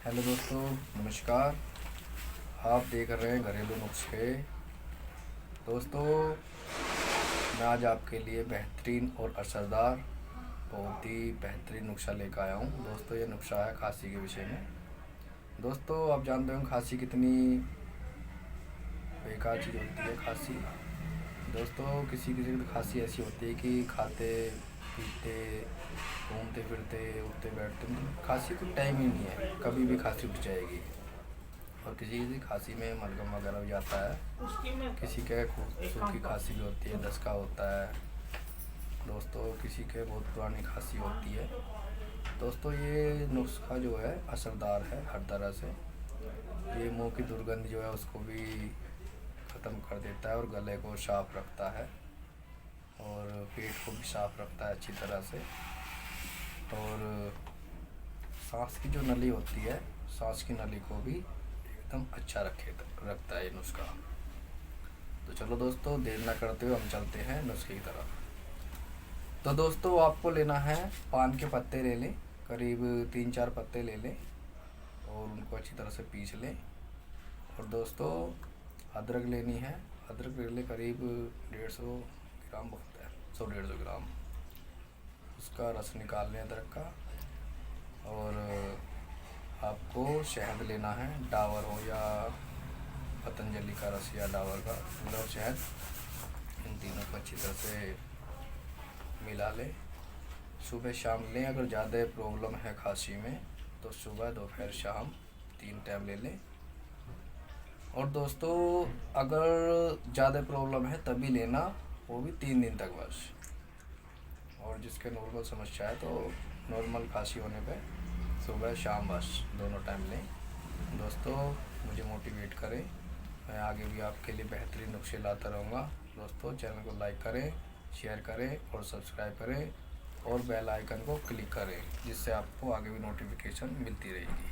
Hello दोस्तों, नमस्कार। आप देख रहे हैं घरेलू नुस्खे। दोस्तों, मैं आज आपके लिए बेहतरीन और असरदार बहुत ही बेहतरीन नुस्खा लेकर आया हूँ। दोस्तों, ये नुस्खा है खांसी के विषय में। दोस्तों, आप जानते हो खांसी कितनी बेकार चीज़ होती है। खांसी दोस्तों, किसी किसी की खांसी ऐसी होती है कि खाते पीते घूमते फिरते उठते बैठते मतलब खांसी कोई टाइम ही नहीं है, कभी भी खांसी उठ जाएगी। और किसी किसी खांसी में मलगम वगैरह भी जाता है। किसी के सूखी खांसी भी होती है, दस्त का होता है। दोस्तों, किसी के बहुत पुरानी खांसी होती है। दोस्तों, ये नुस्खा जो है असरदार है हर तरह से। ये मुंह की दुर्गंध जो है उसको भी ख़त्म कर देता है और गले को साफ रखता है और पेट को भी साफ रखता है अच्छी तरह से। और सांस की जो नली होती है, सांस की नली को भी एकदम अच्छा रखता है ये नुस्खा। तो चलो दोस्तों, देर ना करते हुए हम चलते हैं नुस्खे की तरफ। तो दोस्तों, आपको लेना है पान के पत्ते ले लें, करीब 3-4 पत्ते ले लें और उनको अच्छी तरह से पीस लें। और दोस्तों, अदरक लेनी है। अदरक ले लें, करीब 150 ग्राम बहुत है, 100-150 ग्राम। उसका रस निकाल लें अदरक का। और आपको शहद लेना है, डाबर हो या पतंजलि का रस या डाबर का मतलब शहद। इन तीनों को अच्छी तरह से मिला लें। सुबह शाम लें। अगर ज़्यादा प्रॉब्लम है खांसी में तो सुबह दोपहर शाम 3 टाइम ले लें। और दोस्तों, अगर ज़्यादा प्रॉब्लम है तभी लेना, वो भी 3 दिन तक बस। और जिसके नॉर्मल समस्या है तो नॉर्मल खांसी होने पे सुबह शाम बस दोनों टाइम लें। दोस्तों, मुझे मोटिवेट करें, मैं आगे भी आपके लिए बेहतरीन नुस्खे लाता रहूँगा। दोस्तों, चैनल को लाइक करें, शेयर करें और सब्सक्राइब करें और बेल आइकन को क्लिक करें, जिससे आपको आगे भी नोटिफिकेशन मिलती रहेगी।